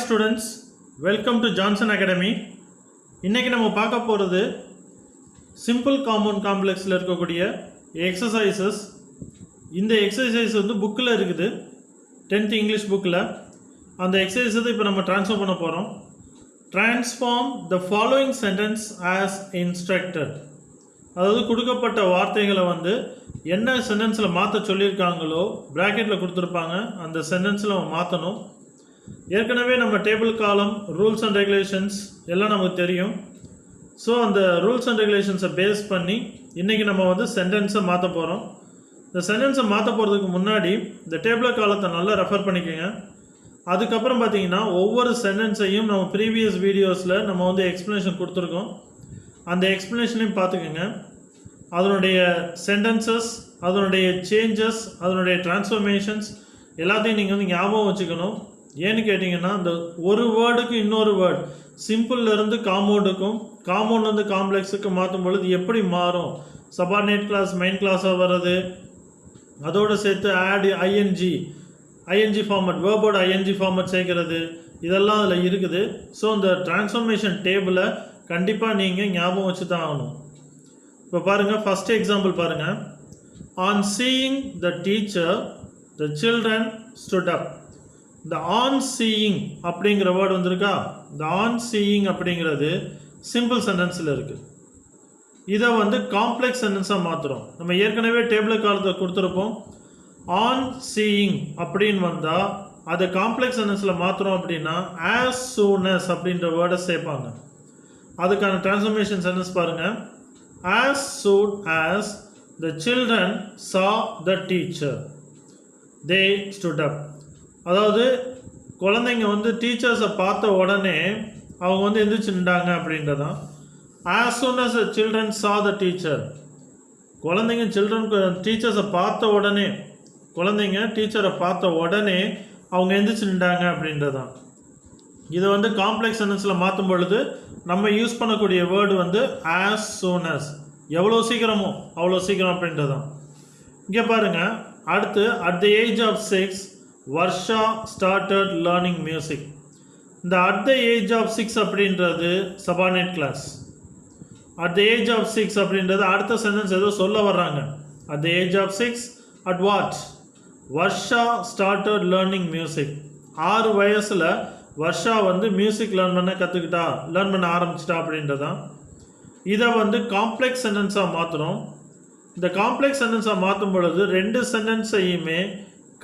students, welcome to Johnson Academy. இன்னைக்கு நம்ம பார்க்க போகிறது சிம்பிள் காம்பவுண்ட் காம்ப்ளெக்ஸில் இருக்கக்கூடிய எக்ஸசைசஸ். இந்த எக்ஸசைஸ் வந்து புக்கில் இருக்குது, 10th இங்கிலீஷ் புக்கில். அந்த எக்ஸசைஸை இப்போ நம்ம ட்ரான்ஸ்ஃபார்ம் பண்ண போகிறோம். Transform the following sentence as instructed. அதாவது கொடுக்கப்பட்ட வார்த்தைகளை வந்து என்ன சென்டென்ஸில் மாற்ற சொல்லியிருக்காங்களோ ப்ராக்கெட்டில் கொடுத்துருப்பாங்க, அந்த சென்டென்ஸில் நம்ம மாற்றணும். ஏற்கனவே நம்ம டேபிள் காலம், ரூல்ஸ் அண்ட் ரெகுலேஷன்ஸ் எல்லாம் நமக்கு தெரியும். ஸோ அந்த ரூல்ஸ் அண்ட் ரெகுலேஷன்ஸை பேஸ் பண்ணி இன்றைக்கி நம்ம வந்து சென்டென்ஸை மாற்ற போகிறோம். இந்த சென்டென்ஸை மாற்ற போகிறதுக்கு முன்னாடி இந்த டேபிள் காலத்தை நல்லா ரெஃபர் பண்ணிக்கோங்க. அதுக்கப்புறம் பார்த்தீங்கன்னா ஒவ்வொரு சென்டென்ஸையும் நம்ம ப்ரீவியஸ் வீடியோஸில் நம்ம வந்து எக்ஸ்ப்ளனேஷன் கொடுத்துருக்கோம். அந்த எக்ஸ்ப்ளனேஷனையும் பார்த்துக்கோங்க. அதனுடைய சென்டென்சஸ், அதனுடைய சேஞ்சஸ், அதனுடைய டிரான்ஸ்ஃபர்மேஷன்ஸ் எல்லாத்தையும் நீங்கள் வந்து ஞாபகம் வச்சுக்கணும். ஏன்னு கேட்டிங்கன்னா அந்த ஒரு வேர்டுக்கு இன்னொரு வேர்டு, சிம்பிள்லேருந்து காம்பவுண்டுக்கும், காம்பவுண்ட்லேருந்து காம்ப்ளெக்ஸுக்கு மாற்றும் பொழுது எப்படி மாறும், சபார்டினேட் கிளாஸ் மெயின் கிளாஸாக வர்றது, அதோடு சேர்த்து ஆட் ஐஎன்ஜி ஃபார்மட், வேர்போட ஐஎன்ஜி ஃபார்மட் சேர்க்கிறது, இதெல்லாம் அதில் இருக்குது. ஸோ இந்த டிரான்ஸ்ஃபர்மேஷன் டேபிளை கண்டிப்பாக நீங்கள் ஞாபகம் வச்சு தான் ஆகணும். இப்போ பாருங்கள், ஃபஸ்ட் எக்ஸாம்பிள் பாருங்கள். On seeing the teacher the children stood அப். இந்த ஆன் சீயிங் அப்படிங்கிற வேர்டு வந்திருக்கா? இந்த ஆன் சீயிங் அப்படிங்கிறது சிம்பிள் சென்டென்ஸில் இருக்குது. இதை வந்து காம்ப்ளெக்ஸ் சென்டென்ஸாக மாற்றுறோம். நம்ம ஏற்கனவே டேபிள் காலத்தை கொடுத்துருப்போம். ஆன் சீயிங் அப்படின்னு வந்தால் அதை காம்ப்ளெக்ஸ் சென்டென்ஸில் மாற்றுறோம் அப்படின்னா ஆஸ் சூன் அஸ் அப்படின்ற வேர்டை சேர்ப்பாங்க. அதுக்கான டிரான்ஸ்ஃபர்மேஷன் சென்டென்ஸ் பாருங்கள். As soon as the children saw the teacher they stood up. அதாவது குழந்தைங்க வந்து டீச்சர்ஸை பார்த்த உடனே அவங்க வந்து எந்திரிச்சு நின்றாங்க அப்படின்றதான். As soon as children saw the teacher. குழந்தைங்க டீச்சர்ஸை பார்த்த உடனே, குழந்தைங்க டீச்சரை பார்த்த உடனே அவங்க எந்திரிச்சு நின்றாங்க அப்படின்றதான். இதை வந்து காம்ப்ளெக்ஸ் சென்டென்ஸில் மாற்றும் பொழுது நம்ம யூஸ் பண்ணக்கூடிய வேர்டு வந்து ஆஸ் சூன் அஸ், எவ்வளோ சீக்கிரமோ அவ்வளோ சீக்கிரம் அப்படின்றதான். இங்கே பாருங்கள், அடுத்து at the age of 6 Varsha started learning music. இந்த அட் த ஏஜ் ஆஃப் 6 அப்படின்றது subordinate clause. At the age of 6 அப்படின்றது அடுத்த சென்டென்ஸ் ஏதோ சொல்ல வர்றாங்க. At the age of 6 at what Varsha started learning music. 6 வயசில் வர்ஷா வந்து மியூசிக் லேர்ன் பண்ண ஆரம்பிச்சிட்டா அப்படின்றதான். இதை வந்து காம்ப்ளெக்ஸ் சென்டென்ஸாக மாற்றுறோம். இந்த காம்ப்ளெக்ஸ் சென்டென்ஸாக மாற்றும் பொழுது ரெண்டு சென்டென்ஸையுமே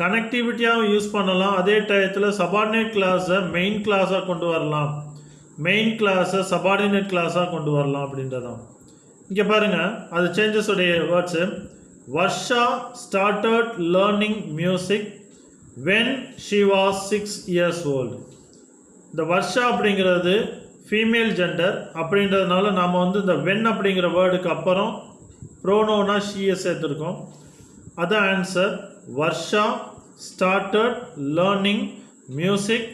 கனெக்டிவிட்டியாகவும் யூஸ் பண்ணலாம். அதே டயத்தில் சபார்டினேட் கிளாஸை மெயின் கிளாஸாக கொண்டு வரலாம், மெயின் கிளாஸை சபார்டினேட் கிளாஸாக கொண்டு வரலாம் அப்படின்றதான். இங்கே பாருங்கள், அது சேஞ்சஸ் உடைய words. Varsha started learning music when she was 6 years old. இந்த வர்ஷா அப்படிங்கிறது ஃபீமேல் ஜெண்டர் அப்படின்றதுனால நாம் வந்து இந்த வென் அப்படிங்கிற வேர்டுக்கு அப்புறம் ப்ரோனோனா ஷீயை சேர்த்துருக்கோம். அதான் answer. Varsha started learning music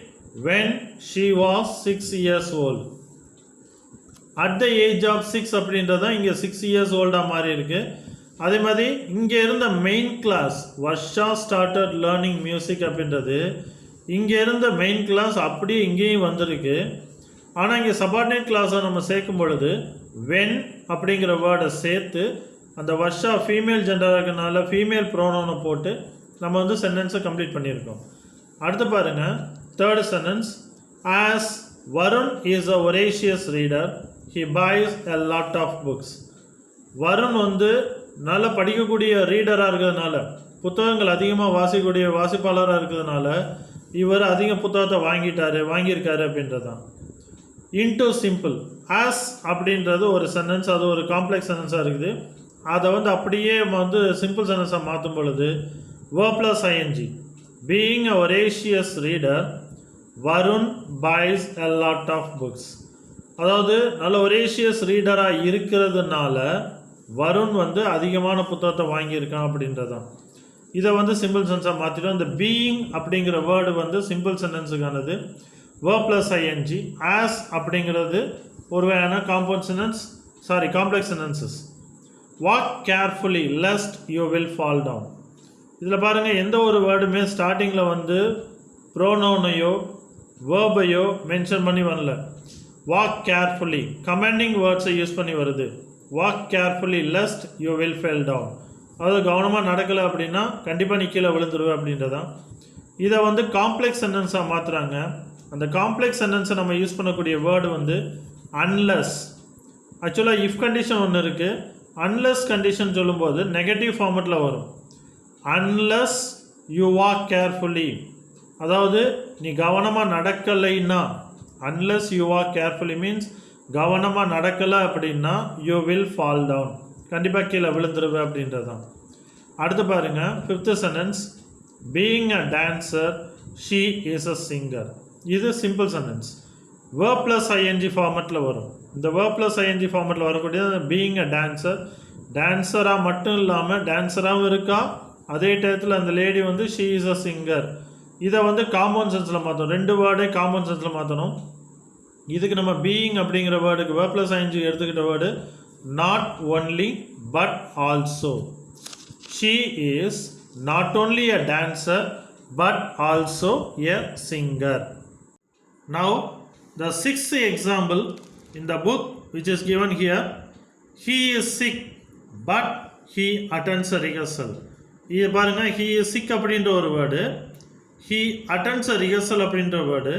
when she was 6 years old. At the age of 6 அப்படின்றதான் இங்கே 6 years ஓல்டாக மாறி இருக்கு. அதே மாதிரி இங்கே இருந்த main clause Varsha started learning music அப்படின்றது இங்கே இருந்த மெயின் கிளாஸ் அப்படியே இங்கேயும் வந்திருக்கு. ஆனால் இங்கே சபார்டினேட் கிளாஸை நம்ம சேர்க்கும் பொழுது வென் அப்படிங்கிற வேர்டை சேர்த்து அந்த வர்ஷா ஃபீமேல் ஜெண்டராக இருக்கிறதுனால ஃபீமேல் ப்ரோனோனை போட்டு நம்ம வந்து சென்டென்ஸை கம்ப்ளீட் பண்ணியிருக்கோம். அடுத்து பாருங்கள், third sentence. As Varun is a voracious reader he buys a lot of books. Varun வந்து நல்லா படிக்கக்கூடிய ரீடராக இருக்கிறதுனால, புத்தகங்கள் அதிகமாக வாசிக்கக்கூடிய வாசிப்பாளராக இருக்கிறதுனால இவர் அதிக புத்தகத்தை வாங்கியிருக்காரு அப்படின்றதான். Into simple. ஆஸ் அப்படின்றது ஒரு சென்டென்ஸ், அது ஒரு காம்ப்ளெக்ஸ் சென்டென்ஸாக இருக்குது. அதை வந்து அப்படியே வந்து சிம்பிள் சென்டென்ஸாக மாற்றும் பொழுது verb plus ing. Being a voracious reader, Varun buys a lot of books. அதாவது நல்ல ஒரேஷியஸ் ரீடராக இருக்கிறதுனால வருண் வந்து அதிகமான புத்தகத்தை வாங்கியிருக்கான் அப்படின்றதான். இதை வந்து சிம்பிள் சென்டென்ஸாக மாற்றிட்டோம். இந்த பீயிங் அப்படிங்கிற வேர்டு வந்து சிம்பிள் சென்டென்ஸுக்கானது. verb plus ing. ஆஸ் அப்படிங்கிறது ஒரு வகையான complex sentences. Walk carefully lest you will fall down. இதில் பாருங்கள், எந்த ஒரு வேர்டுமே ஸ்டார்டிங்கில் வந்து ப்ரோனோனையோ வேர்பையோ மென்ஷன் பண்ணி வரல. வாக் கேர்ஃபுல்லி கமெண்டிங் வேர்ட்ஸை யூஸ் பண்ணி வருது. Walk carefully lest you will fell down. அதாவது கவனமாக நடக்கலை அப்படின்னா கண்டிப்பாக நீ கீழே விழுந்துருவேன் அப்படின்றதான். இதை வந்து காம்ப்ளெக்ஸ் சென்டென்ஸாக மாற்றுறாங்க. அந்த காம்ப்ளெக்ஸ் சென்டென்ஸை நம்ம யூஸ் பண்ணக்கூடிய வேர்டு வந்து அன்லெஸ். ஆக்சுவலாக இஃப் கண்டிஷன் ஒன்று இருக்குது. அன்லெஸ் கண்டிஷன் சொல்லும்போது நெகட்டிவ் ஃபார்மெட்டில் வரும். அன்லெஸ் யூ வாக் கேர்ஃபுல்லி, அதாவது நீ கவனமாக நடக்கலைன்னா, unless you walk carefully means கவனமாக நடக்கலை அப்படின்னா யூ வில் ஃபால் டவுன், கண்டிப்பாக கீழே விழுந்துருவேன் அப்படின்றது தான். அடுத்து பாருங்கள், fifth sentence, being a dancer she is a singer. இது simple sentence. verb plus ING ஃபார்மெட்டில் வரும். இந்த verb ப்ளஸ் ஐஎன்ஜி ஃபார்மெட்டில் வரக்கூடிய பீயிங் அ டான்ஸர், டான்ஸராக மட்டும் இல்லாமல் டான்ஸராகவும் இருக்கா, அதே டயத்தில் அந்த லேடி வந்து ஷீ இஸ் அ சிங்கர். இதை வந்து காம்பவுண்ட் சென்ஸில் மாற்றணும். ரெண்டு வேர்டே காம்பவுண்ட் சென்ஸில் மாற்றணும். இதுக்கு நம்ம பீயிங் அப்படிங்கிற வேர்டுக்கு verb ப்ளஸ் ஐஎன்ஜி எடுத்துக்கிட்ட word not only but also. She is not only a dancer but also a singer. Now the sixth example in the book which is given here, he is sick but he attends a rehearsal. இது பாருங்க, he is sick அப்படின்ற ஒரு word, he attends a rehearsal அப்படின்ற word.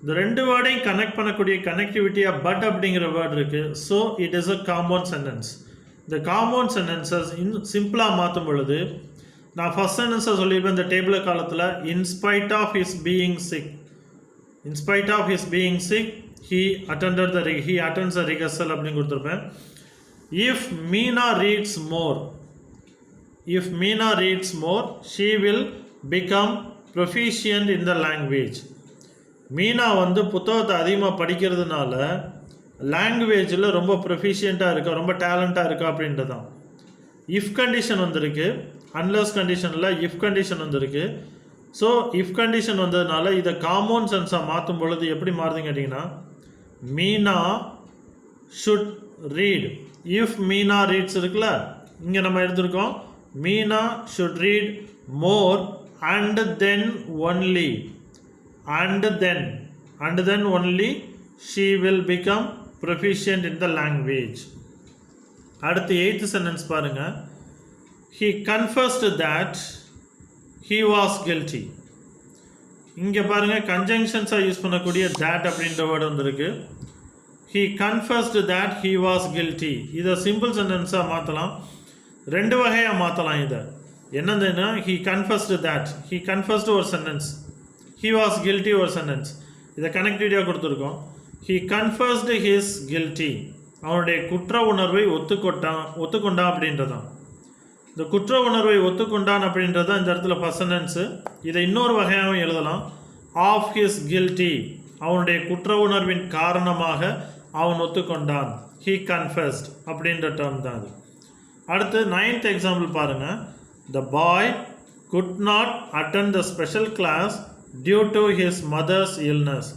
இந்த ரெண்டு வேர்டையும் connect பண்ணக்கூடிய கனெக்டிவிட்டியாக but அப்படிங்கிற word இருக்குது. So it is a compound sentence. இந்த காம்பவுண்ட் சென்டென்சஸ் சிம்பிளாக மாற்றும் பொழுது நான் ஃபஸ்ட் சென்டென்ஸை சொல்லியிருப்பேன் இந்த டேபிள் காலத்தில், in spite of his being sick, in spite of his being sick he attends a rehearsal அப்படின்னு கொடுத்துருப்பேன். If Meena reads more, if Meena reads more she will become proficient in the language. Meena வந்து புத்தகத்தை அதிகமாக படிக்கிறதுனால லாங்குவேஜில் ரொம்ப ப்ரொஃபிஷியண்ட்டாக இருக்கா, ரொம்ப டேலண்ட்டாக இருக்கா அப்படின்றது தான். இஃப் கண்டிஷன் வந்திருக்கு, அன்லெஸ் கண்டிஷனில் இஃப் கண்டிஷன் வந்திருக்கு. ஸோ இஃப் கண்டிஷன் வந்ததுனால இதை காம்பவுண்ட் சென்ஸாக மாற்றும் பொழுது எப்படி மாறுதுன்னு கேட்டிங்கன்னா, Meena should read. If Meena reads இருக்குல்ல, இங்கே நம்ம எடுத்துருக்கோம் Meena should read more and then only, and then only she will become proficient in the language. அடுத்து எய்த் சென்டென்ஸ் பாருங்கள், he confessed that he was guilty. இங்கே பாருங்கள், கன்ஜங்ஷன்ஸாக யூஸ் பண்ணக்கூடிய that அப்படின்ற வேர்டு வந்திருக்கு. he confessed that he was guilty. இதை simple சென்டென்ஸாக மாற்றலாம், ரெண்டு வகையாக மாற்றலாம். இதை என்னதுன்னா, he confessed that, he confessed ஒரு சென்டென்ஸ், he was guilty ஒரு சென்டென்ஸ். இதை கனெக்டிவிட்டியாக கொடுத்துருக்கோம். he confessed his guilty, அவனுடைய குற்ற உணர்வை ஒத்துக்கொண்டான் அப்படின்றதான். இந்த குற்ற உணர்வை ஒத்துக்கொண்டான் அப்படின்றத இந்த இடத்துல ஃபர்ஸ்ட் சென்டென்ஸு. இதை இன்னொரு வகையாகவும் எழுதலாம், ஆஃப் ஹிஸ் கில்ட்டி, அவனுடைய குற்ற உணர்வின் காரணமாக அவன் ஒத்துக்கொண்டான், ஹீ கன்ஃபெஸ்ட் அப்படின்ற டேர்ம் தான் அது. அடுத்து 9th எக்ஸாம்பிள் பாருங்கள், the boy could not attend the special class due to his mother's illness.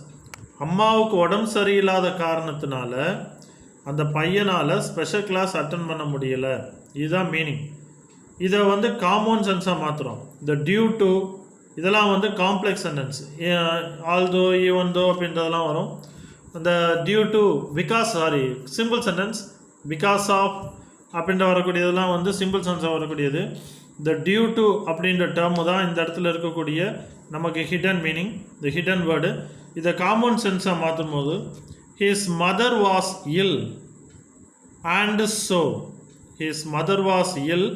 அம்மாவுக்கு உடம்பு சரியில்லாத காரணத்தினால அந்த பையனால் ஸ்பெஷல் கிளாஸ் அட்டன் பண்ண முடியலை. இதுதான் மீனிங். இதை வந்து காம்பவுண்ட் சென்ஸாக மாற்றுறோம். இந்த டியூ டு இதெல்லாம் வந்து complex sentence, although even though அப்படின்றதெல்லாம் வரும். அந்த due to simple sentence because of அப்படின்ற வரக்கூடியதெல்லாம் வந்து சிம்பிள் சென்ஸாக வரக்கூடியது. இந்த டியூ டு அப்படின்ற டேர்மு தான் இந்த இடத்துல இருக்கக்கூடிய நமக்கு ஹிடன் மீனிங், இந்த ஹிடன் வேர்டு. இதை காம்பவுண்ட் சென்ஸாக மாற்றும் போது his mother was ill and so, his mother was ill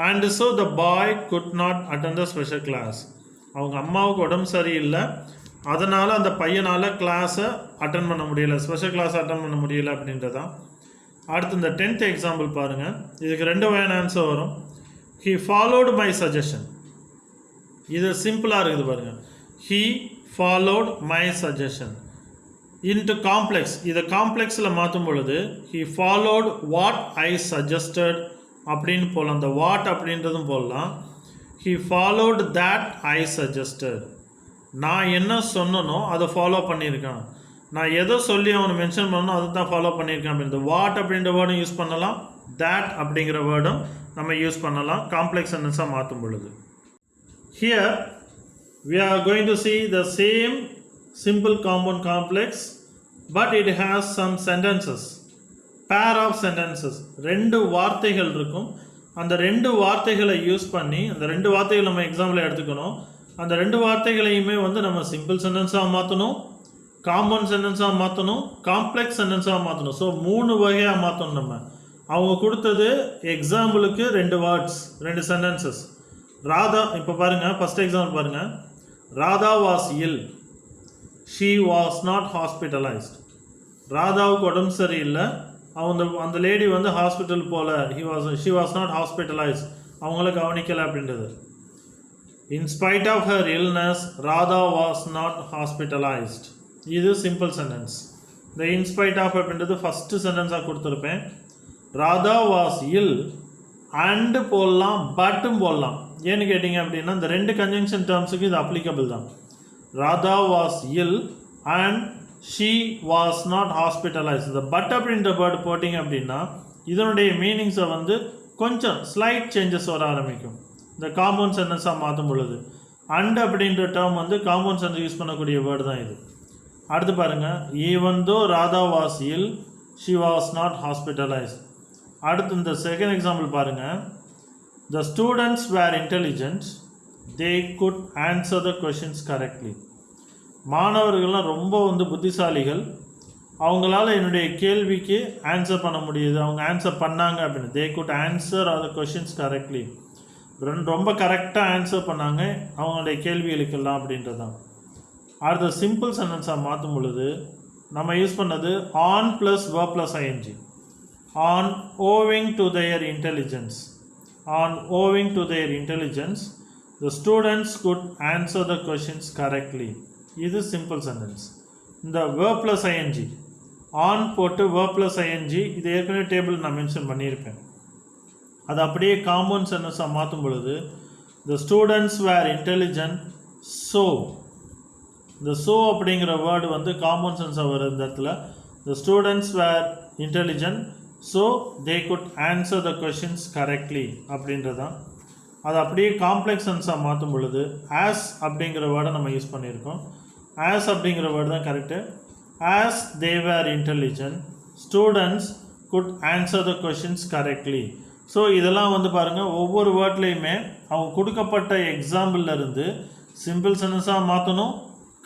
and so the boy could not attend the special class. அவங்க அம்மாவுக்கு உடம்பு சரியில்லை, அதனால் அந்த பையனால் கிளாஸை அட்டன் பண்ண முடியலை, ஸ்பெஷல் கிளாஸ் அட்டன் பண்ண முடியலை அப்படின்றதான். அடுத்து இந்த 10th எக்ஸாம்பிள் பாருங்கள், இதுக்கு ரெண்டு வகையான ஆன்சர் வரும். he followed my suggestion. இது சிம்பிளாக இருக்குது பாருங்கள், he followed my suggestion into complex. இதை காம்ப்ளெக்ஸில் மாற்றும் பொழுது he followed what I suggested அப்படின்னு போடலாம். அந்த வாட் அப்படின்றதும் போடலாம். he followed that I suggested. நான் என்ன சொன்னனோ அதை ஃபாலோ பண்ணியிருக்கான், நான் எதை சொல்லி அவனை மென்ஷன் பண்ணணும் அதை தான் ஃபாலோ பண்ணியிருக்கான் அப்படின்னு. வாட் அப்படின்ற வேர்டும் யூஸ் பண்ணலாம், that அப்படிங்கிற வேர்டும் நம்ம யூஸ் பண்ணலாம் காம்ப்ளெக்ஸ் சென்டென்ஸாக மாற்றும் பொழுது. Here we are going to see the same simple compound complex, but it has some sentences, pair of sentences. ரெண்டு வார்த்தைகள் இருக்கும். அந்த ரெண்டு வார்த்தைகளை யூஸ் பண்ணி அந்த ரெண்டு வார்த்தைகள் நம்ம எக்ஸாம்பிள் எடுத்துக்கணும். அந்த ரெண்டு வார்த்தைகளையுமே வந்து நம்ம சிம்பிள் சென்டென்ஸாக மாற்றணும், காம்பவுண்ட் சென்டென்ஸாக மாற்றணும், காம்ப்ளெக்ஸ் சென்டென்ஸாக மாற்றணும். ஸோ 3 வகையாக மாற்றணும். நம்ம அவங்க கொடுத்தது எக்ஸாம்பிளுக்கு 2 வேர்ட்ஸ், 2 சென்டென்சஸ். ராதா, இப்போ பாருங்கள், ஃபஸ்ட் எக்ஸாம்பிள் பாருங்கள். Radha was ill, she was not hospitalised. ராதாவுக்கு உடம்பு சரியில்லை, அந்த லேடி வந்து ஹாஸ்பிட்டல் போல, ஷி வாஸ் நாட் ஹாஸ்பிட்டலைஸ்ட், அவங்கள கவனிக்கலை அப்படின்றது. In spite of her illness Radha was not hospitalised. இது சிம்பிள் சென்டென்ஸ். இந்த இன்ஸ்பைட் ஆஃப் அப்படின்றது ஃபஸ்ட்டு சென்டென்ஸாக கொடுத்துருப்பேன். ராதா வாஸ் இல் அண்டு போடலாம், பட்டும் போடலாம். ஏன்னு கேட்டிங்க அப்படின்னா இந்த 2 கன்ஜங்ஷன் டேர்ம்ஸுக்கு இது அப்ளிகபிள் தான். Radha was ill and she was not hospitalised. இந்த பட் அப்படின்ற வேர்டு போட்டிங்க அப்படின்னா இதனுடைய மீனிங்ஸை வந்து கொஞ்சம் ஸ்லைட் சேஞ்சஸ் வர ஆரம்பிக்கும் இந்த காம்பவுண்ட் சென்டென்ஸாக மாற்றும் பொழுது. அண்ட் அப்படின்ற டேர்ம் வந்து காம்பவுண்ட் சென்டென்ஸ் யூஸ் பண்ணக்கூடிய வேர்டு தான் இது. அடுத்து பாருங்கள், even though Radha was ill she was not hospitalised. அடுத்து இந்த செகண்ட் எக்ஸாம்பிள் பாருங்கள். The students were intelligent, they could answer the questions correctly. மாணவர்கள்லாம் ரொம்ப வந்து புத்திசாலிகள், அவங்களால என்னுடைய கேள்விக்கு ஆன்சர் பண்ண முடியுது, அவங்க ஆன்சர் பண்ணாங்க அப்படின்னு. they could answer all the questions correctly. ரொம்ப கரெக்டாக ஆன்சர் பண்ணாங்க அவங்களுடைய கேள்விகளுக்கெல்லாம் அப்படின்றது தான். அடுத்த சிம்பிள் சென்டென்ஸாக மாற்றும் பொழுது நம்ம யூஸ் பண்ணது on plus verb plus ING. On owing to their intelligence. On owing to their intelligence, the students could answer the questions correctly. இது சிம்பிள் சென்டென்ஸ். இந்த verb plus ing, on போட்டு verb plus ing, இது ஏற்கனவே table நான் mention பண்ணியிருப்பேன். அது அப்படியே compound சென்டென்ஸாக மாற்றும் பொழுது the students were intelligent, so இந்த so அப்படிங்கிற வேர்டு வந்து காம்பவுண்ட் சென்ஸாக வர இந்த இடத்துல the students were intelligent, so they good answer the questions correctly அப்படின்றதான். அது அப்படியே காம்ப்ளெக்ஸ் சென்ஸாக மாற்றும் பொழுது ஆஸ் அப்படிங்கிற வேர்டை நம்ம யூஸ் பண்ணியிருக்கோம். ஆஸ் அப்படிங்கிற வேர்டு தான் correct. As they were intelligent, students could answer the questions correctly. So இதெல்லாம் வந்து பாருங்கள், ஒவ்வொரு வேர்ட்லேயுமே அவங்க கொடுக்கப்பட்ட எக்ஸாம்பிள்லேருந்து சிம்பிள் சென்டென்ஸாக மாற்றணும்,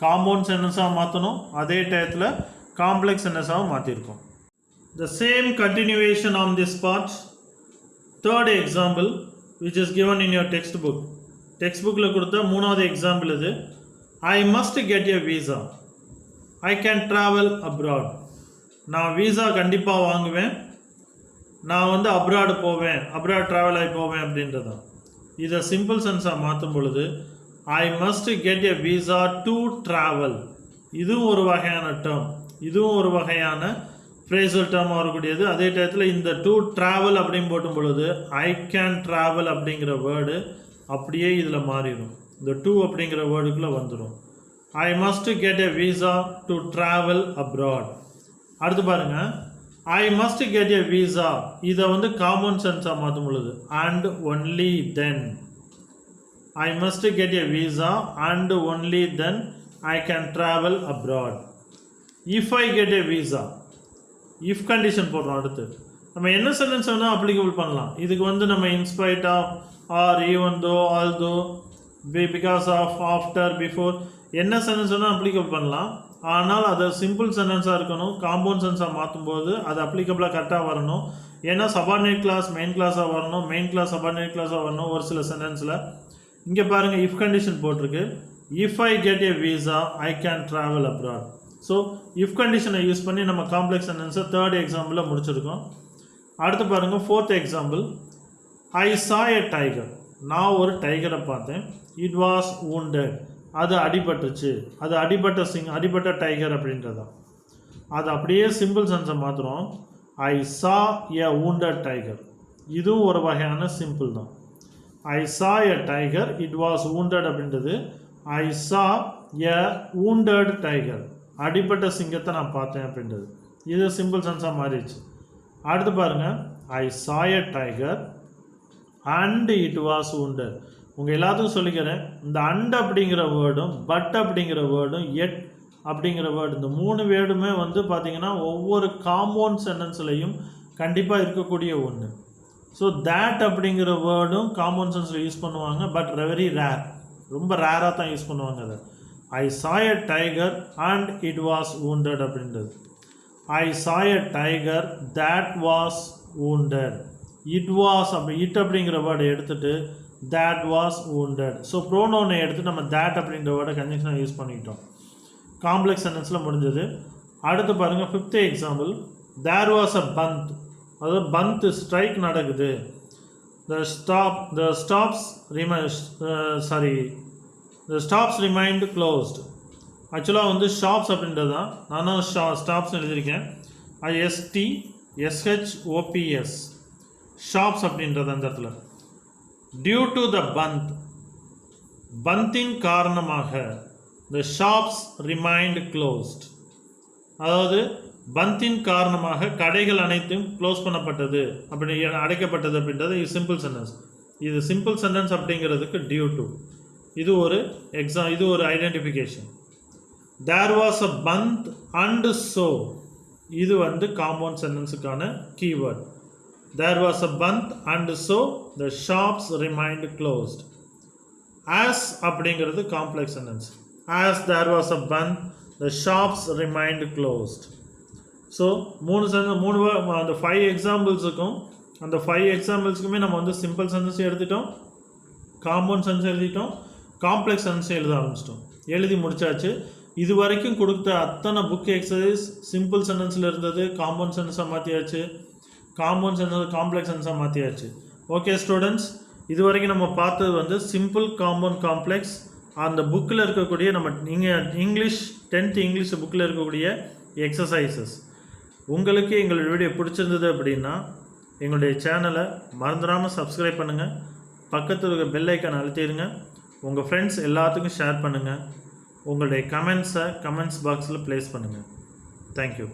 காம்பவுண்ட் சென்டென்ஸாக மாற்றணும், அதே டயத்தில் complex சென்டென்ஸாகவும் மாற்றிருக்கோம். The same continuation on this part. Third example which is given in your textbook. Textbookல கொடுத்த மூணாவது எக்ஸாம்பிள் இது. I must get a visa. I can travel abroad. நான் வீசா கண்டிப்பாக வாங்குவேன், நான் வந்து அப்ராடு போவேன், அப்ராட் ட்ராவல் ஆகி போவேன் அப்படின்றதான். இதை சிம்பிள் சென்ஸாக மாற்றும் பொழுது I must get a visa to travel. இதுவும் ஒரு வகையான டேர்ம், இதுவும் ஒரு வகையான ஃப்ரேசல் டேர்மாக வரக்கூடியது. அதே டயத்தில் இந்த டு ட்ராவல் அப்படின்னு போட்டும் பொழுது ஐ கேன் ட்ராவல் அப்படிங்கிற வேர்டு அப்படியே இதில் மாறிடும், இந்த டூ அப்படிங்கிற வேர்டுக்குள்ளே வந்துடும். I must get a visa to travel abroad. அடுத்து பாருங்கள், I must get a visa, இதை வந்து காமன் சென்ஸாக மாற்றும் பொழுது and only then. I must get a visa and only then I can travel abroad. If I get a visa, if condition போடுறோம். அடுத்து நம்ம என்ன சென்டென்ஸ் வேணால் அப்ளிகபிள் பண்ணலாம். இதுக்கு வந்து நம்ம in spite of, or, even though, although, because of, after, before, என்ன சென்டென்ஸ் வேணால் அப்ளிகபிள் பண்ணலாம். ஆனால் அது சிம்பிள் சென்டென்ஸாக இருக்கணும். காம்பவுண்ட் சென்ஸாக மாற்றும் போது அது அப்ளிகபிளாக கரெக்டாக வரணும். ஏன்னா சபார்டினேட் கிளாஸ் மெயின் கிளாஸாக வரணும், மெயின் கிளாஸ் சபார்டினேட் கிளாஸாக வரணும் ஒரு சில சென்டென்ஸில். இங்கே பாருங்கள், இஃப் கண்டிஷன் போட்டிருக்கு. If I get a visa I can travel abroad. So if கண்டிஷனை யூஸ் பண்ணி நம்ம காம்ப்ளெக்ஸ் சென்டென்ஸை தேர்ட் எக்ஸாம்பிளில் முடிச்சிருக்கோம். அடுத்து பாருங்கள், fourth example. I saw a tiger, நான் ஒரு டைகரை பார்த்தேன். இட் வாஸ் wounded, அது அடிபட்டுச்சு, அது அடிபட்ட டைகர் அப்படின்றதான். அது அப்படியே சிம்பிள் சென்ஸை மாற்றுறோம். ஐ சா எ wounded டைகர், இதுவும் ஒரு வகையான சிம்பிள் தான். ஐ saw a tiger, it was wounded அப்படின்றது. ஐ சா எ wounded டைகர், அடிப்பட்ட சிங்கத்தை நான் பார்த்தேன் அப்படின்றது. இது சிம்பிள் சென்ஸாக மாறிடுச்சு. அடுத்து பாருங்கள், I saw a tiger and it was wounded. உங்கள் எல்லாத்துக்கும் சொல்லிக்கிறேன், இந்த அண்ட் அப்படிங்கிற வேர்டும் பட் அப்படிங்கிற வேர்டும் எட் அப்படிங்கிற வேர்டு, இந்த 3 வேர்டுமே வந்து பார்த்திங்கன்னா ஒவ்வொரு காம்பவுண்ட் சென்டென்ஸ்லையும் கண்டிப்பாக இருக்கக்கூடிய ஒன்று. ஸோ தேட் அப்படிங்கிற வேர்டும் காம்பவுண்ட் சென்டென்ஸில் யூஸ் பண்ணுவாங்க, பட் வெரி ரேர், ரொம்ப ரேராக தான் யூஸ் பண்ணுவாங்க. அதை ஐ saw a tiger and it was wounded அப்படின்றது. ஐ saw a tiger that was wounded. it was அப்படிங்கிற வேர்டை எடுத்துகிட்டு that was wounded. ஸோ ப்ரோனோனை எடுத்து நம்ம that அப்படிங்கிற வேர்டை கன்ஜங்ஷனாக யூஸ் பண்ணிக்கிட்டோம். காம்ப்ளெக்ஸ் சென்டென்ஸில் முடிஞ்சது. அடுத்து பாருங்கள் 5th example. there was a bunt, அதாவது பந்த் ஸ்ட்ரைக் நடக்குது. the stops remained closed. ஆக்சுவலாக வந்து ஷாப்ஸ் அப்படின்றது தான், நானும் ஸ்டாப்ஸ் எழுதியிருக்கேன். STSHOPS ஷாப்ஸ் அப்படின்றது அந்த இடத்துல. டியூ டு த பந்தின் காரணமாக the shops remained closed. அதாவது பந்தின் காரணமாக கடைகள் அனைத்தும் க்ளோஸ் பண்ணப்பட்டது, அப்படி அடைக்கப்பட்டது அப்படின்றது இது சிம்பிள் சென்டென்ஸ். இது சிம்பிள் சென்டென்ஸ் அப்படிங்கிறதுக்கு டியூ டு, இது ஒரு identification. There was a bandh and so, இது வந்து காம்பவுண்ட் சென்டென்ஸுக்கான keyword. There was a bandh and so the shops remained closed. As அப்படிங்கிறது complex sentence. As there was a bandh the shops remained closed. So அந்த 5 எக்ஸாம்பிள்ஸுக்கும் அந்த 5 எக்ஸாம்பிள்ஸுக்குமே நம்ம வந்து சிம்பிள் சென்டென்ஸ் எடுத்துட்டோம், காம்பவுண்ட் சென்டென்ஸ் எழுதிட்டோம், காம்ப்ளெக்ஸ் சென்டென்ஸ் எழுத ஆரம்பிச்சிட்டோம், எழுதி முடிச்சாச்சு. இது வரைக்கும் கொடுத்த அத்தனை புக் எக்ஸசைஸ் சிம்பிள் சென்டென்ஸில் இருந்தது காம்பவுண்ட் சென்டென்ஸாக மாற்றியாச்சு, காம்பவுண்ட் சென்டென்ஸ் காம்ப்ளெக்ஸ் சென்டென்ஸாக மாற்றியாச்சு. ஓகே ஸ்டூடெண்ட்ஸ், இது வரைக்கும் நம்ம பார்த்தது வந்து சிம்பிள், காம்பவுண்ட், காம்ப்ளெக்ஸ். அந்த புக்கில் இருக்கக்கூடிய நம்ம இங்கிலீஷ் 10th இங்கிலீஷ் புக்கில் இருக்கக்கூடிய எக்ஸசைசஸ். உங்களுக்கு எங்களுடைய வீடியோ பிடிச்சிருந்தது அப்படின்னா எங்களுடைய சேனலை மறந்துடாமல் சப்ஸ்கிரைப் பண்ணுங்கள், பக்கத்தில் இருக்க பெல் ஐக்கான் அழுத்திடுங்க, உங்கள் ஃப்ரெண்ட்ஸ் எல்லாத்துக்கும் ஷேர் பண்ணுங்கள், உங்களுடைய கமெண்ட்ஸை கமெண்ட்ஸ் பாக்ஸில் ப்ளேஸ் பண்ணுங்கள். தேங்க்யூ.